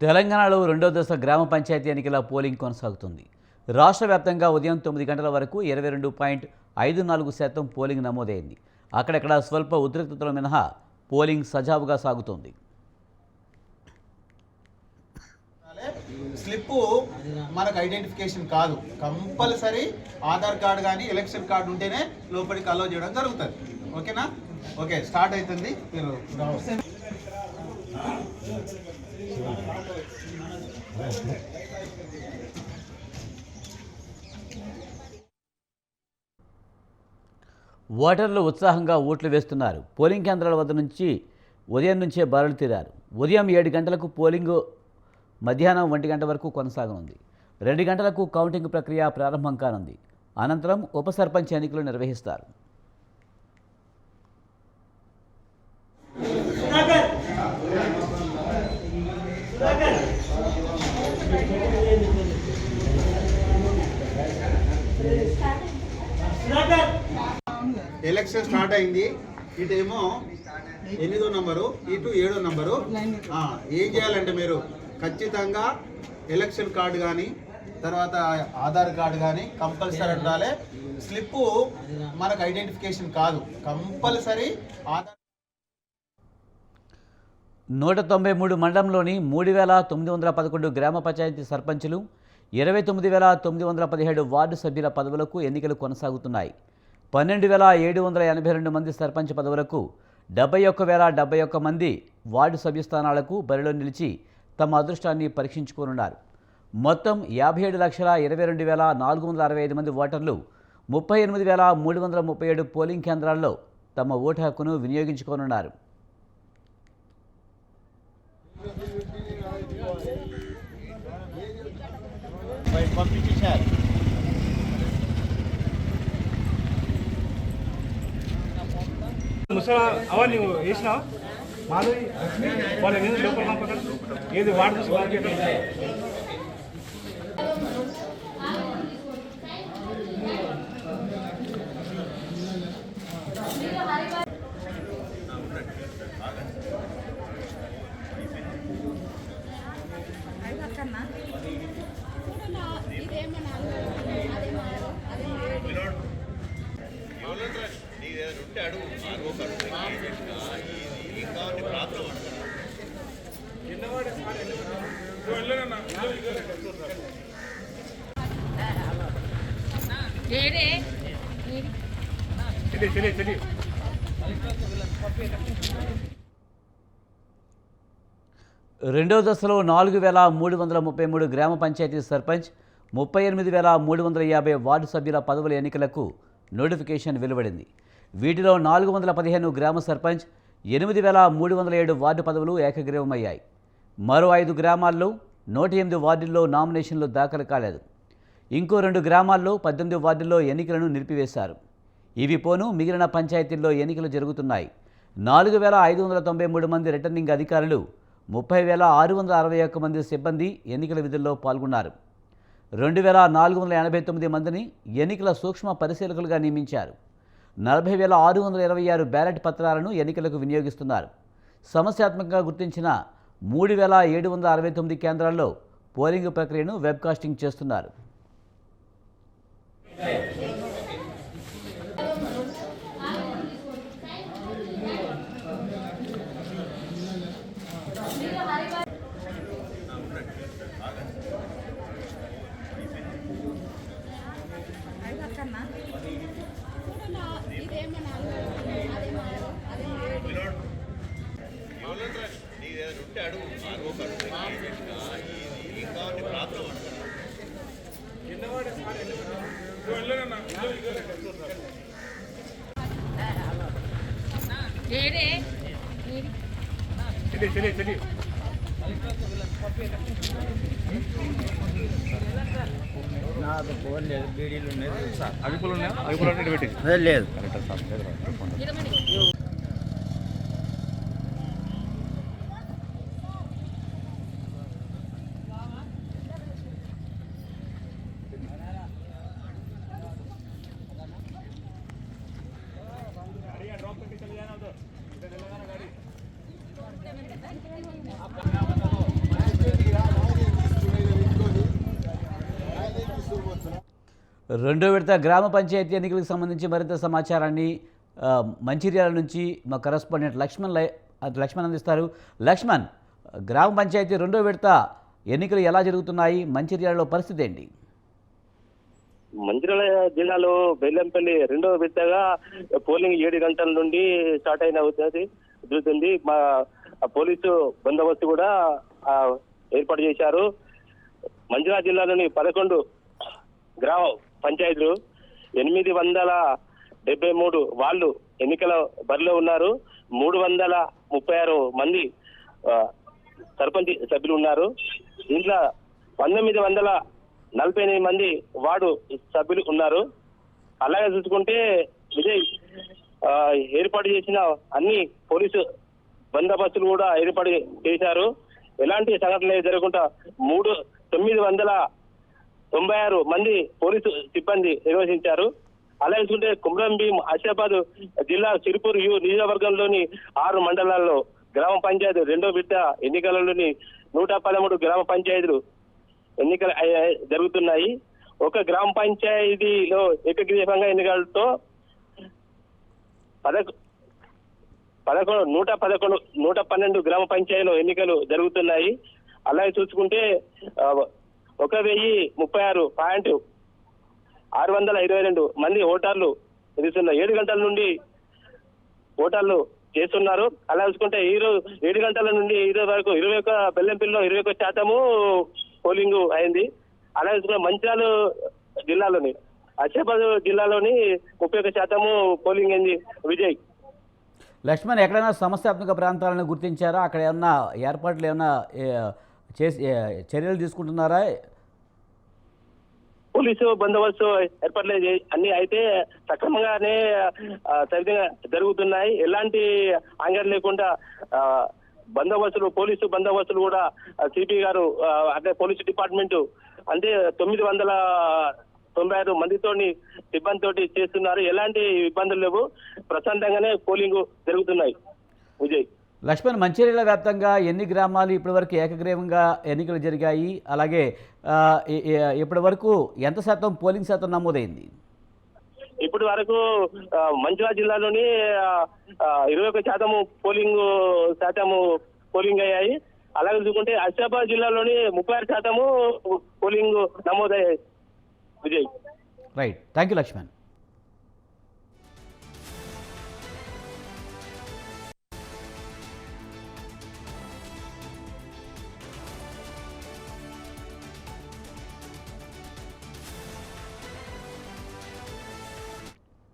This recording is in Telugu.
తెలంగాణలో రెండో దశ గ్రామ పంచాయతీ ఎన్నికల పోలింగ్ కొనసాగుతుంది. రాష్ట్ర వ్యాప్తంగా ఉదయం 9 గంటల వరకు 22.54% పోలింగ్ నమోదైంది. అక్కడక్కడ స్వల్ప ఉద్రిక్తతలు మినహా పోలింగ్ సజావుగా సాగుతోంది. స్లిప్ మనకు ఐడెంటిఫికేషన్ కాదు, కంపల్సరీ ఆధార్ కార్డు కానీ ఎలక్షన్ కార్డు ఉంటేనే లోపలికి అలో చేయడం జరుగుతుంది. ఓకేనా? ఓకే, స్టార్ట్ అవుతుంది. మీరు ఓటర్లు ఉత్సాహంగా ఓట్లు వేస్తున్నారు. పోలింగ్ కేంద్రాల వద్ద నుంచి ఉదయం నుంచే బారులు తీరారు. ఉదయం 7 గంటలకు పోలింగ్ మధ్యాహ్నం 1 గంట వరకు కొనసాగనుంది. 2 గంటలకు కౌంటింగ్ ప్రక్రియ ప్రారంభం కానుంది. అనంతరం ఉప సర్పంచ్ ఎన్నికలు నిర్వహిస్తారు. ఎలక్షన్ స్టార్ట్ అయింది. ఇటేమో 8వ నంబరు, ఇటు 7వ నంబరు. ఏం చేయాలంటే మీరు ఖచ్చితంగా ఎలక్షన్ కార్డు కానీ తర్వాత ఆధార్ కార్డు కానీ కంపల్సరీ ఉండాలి. స్లిప్ మనకు ఐడెంటిఫికేషన్ కాదు, కంపల్సరీ ఆధార్. 193 మండలంలోని 3,911 గ్రామ పంచాయతీ సర్పంచులు, 29,917 వార్డు సభ్యుల పదవులకు ఎన్నికలు కొనసాగుతున్నాయి. 12,782 మంది సర్పంచ్ పదవులకు, 71,071 మంది వార్డు సభ్య స్థానాలకు బరిలో నిలిచి తమ అదృష్టాన్ని పరీక్షించుకోనున్నారు. మొత్తం 57,22,465 మంది ఓటర్లు 38,337 పోలింగ్ కేంద్రాల్లో తమ ఓటు హక్కును వినియోగించుకోనున్నారు. ముసలా అవన్నీ నువ్వు వేసినావు మాధవి వాళ్ళ మీద లోపల పంపడం ఏది వాడు చూసి రెండో దశలో 4,333 గ్రామ పంచాయతీ సర్పంచ్, 38,350 వార్డు సభ్యుల పదవుల ఎన్నికలకు నోటిఫికేషన్ వెలువడింది. వీటిలో 415 గ్రామ సర్పంచ్, 8,307 వార్డు పదవులు ఏకగ్రీవమయ్యాయి. మరో 5 గ్రామాల్లో 108 వార్డుల్లో నామినేషన్లు దాఖలు కాలేదు. ఇంకో 2 గ్రామాల్లో 18 వార్డుల్లో ఎన్నికలను నిలిపివేశారు. ఇవి పోను మిగిలిన పంచాయతీల్లో ఎన్నికలు జరుగుతున్నాయి. 4,593 మంది రిటర్నింగ్ అధికారులు, 30,661 మంది సిబ్బంది ఎన్నికల విధుల్లో పాల్గొన్నారు. 2,489 మందిని ఎన్నికల సూక్ష్మ పరిశీలకులుగా నియమించారు. 40,626 బ్యాలెట్ పత్రాలను ఎన్నికలకు వినియోగిస్తున్నారు. సమస్యాత్మకంగా గుర్తించిన 3,769 కేంద్రాల్లో పోలింగ్ ప్రక్రియను వెబ్కాస్టింగ్ చేస్తున్నారు. నాకు ఫోన్ లేదు, బీడీలు ఉన్నాయి సార్. అవిపులు ఉన్నాయా? అవిపులు అంటే పెట్టి లేదు. రెండో విడత గ్రామ పంచాయతీ ఎన్నికలకు సంబంధించి మరింత సమాచారాన్ని మంచిర్యాల నుంచి మా కరెస్పాండెంట్ లక్ష్మణ్ అందిస్తారు. లక్ష్మణ్, గ్రామ పంచాయతీ రెండో విడత ఎన్నికలు ఎలా జరుగుతున్నాయి? మంచిర్యాలలో పరిస్థితి ఏంటి? మంచిర్యాల జిల్లాలో బెల్లంపల్లి రెండవ విడతగా పోలింగ్ 7 గంటల నుండి స్టార్ట్ అయిన జరుగుతుంది. మా పోలీసు బందోబస్తు కూడా ఏర్పాటు చేశారు. మంచిర్యాల జిల్లాలోని 11 గ్రామ పంచాయతీలు 873 వాళ్ళు ఎన్నికల బరిలో ఉన్నారు. 336 మంది సర్పంచ్ సభ్యులు ఉన్నారు. దీంట్లో 1948 మంది వార్డు సభ్యులు ఉన్నారు. అలాగే చూసుకుంటే విజయ్ ఏర్పాటు చేసిన అన్ని పోలీసు బందోబస్తులు కూడా ఏర్పాటు చేశారు. ఎలాంటి సంఘటనలు జరగకుండా 996 మంది పోలీసు సిబ్బంది నిర్వహించారు. అలాగే చూసుకుంటే కుమ్రంభీం, ఆసిఫాబాద్ జిల్లా సిరిపూర్ నియోజకవర్గంలోని 6 మండలాల్లో గ్రామ పంచాయతీ రెండో విడత ఎన్నికలలోని 113 గ్రామ పంచాయతీలు ఎన్నికలు జరుగుతున్నాయి. ఒక గ్రామ పంచాయతీలో ఏకగ్రీవంగా ఎన్నికలతో 112 గ్రామ పంచాయతీలో ఎన్నికలు జరుగుతున్నాయి. అలాగే చూసుకుంటే 1036.622 మంది ఓటర్లు ఎదుగుతున్నారు. 7 గంటల నుండి ఓటర్లు చేస్తున్నారు. అలా చూసుకుంటే ఈరోజు 7 గంటల నుండి ఈరోజు వరకు 21 బెల్లంపల్లిలో 21% పోలింగ్ అయింది. అలా చూసుకుంటే మంచిర్యాల జిల్లాలోని ఆసిఫాబాద్ జిల్లాలోని 31% పోలింగ్ అయింది. విజయ్, లక్ష్మణ్, ఎక్కడైనా సమస్యాత్మక ప్రాంతాలను గుర్తించారా? అక్కడ ఏమన్నా ఏర్పాట్లు ఏమన్నా చర్యలు తీసుకుంటున్నారా? పోలీసు బందోబస్తు ఏర్పాట్లు అన్ని అయితే సక్రమంగానే సరిగ్గా జరుగుతున్నాయి. ఎలాంటి ఆందోళన లేకుండా పోలీసు బందోబస్తులు కూడా సిపి గారు అంటే పోలీసు డిపార్ట్మెంట్ అంటే 996 మందితోని సిబ్బందితోటి చేస్తున్నారు. ఎలాంటి ఇబ్బందులు లేవు. ప్రశాంతంగానే పోలింగ్ జరుగుతున్నాయి. విజయ్, లక్ష్మణ్, మంచిర్యాల వ్యాప్తంగా ఎన్ని గ్రామాలు ఇప్పటివరకు ఏకగ్రీవంగా ఎన్నికలు జరిగాయి? అలాగే ఇప్పటి వరకు ఎంత శాతం పోలింగ్ శాతం నమోదైంది? ఇప్పటి వరకు మంచిర్యాల జిల్లాలోని 21% పోలింగ్ అయ్యాయి. అలాగే చూసుకుంటే ఆసిఫాబాద్ జిల్లాలోని 36% పోలింగ్ నమోదయ్యాయి. Vijay, right. Thank you Laxman.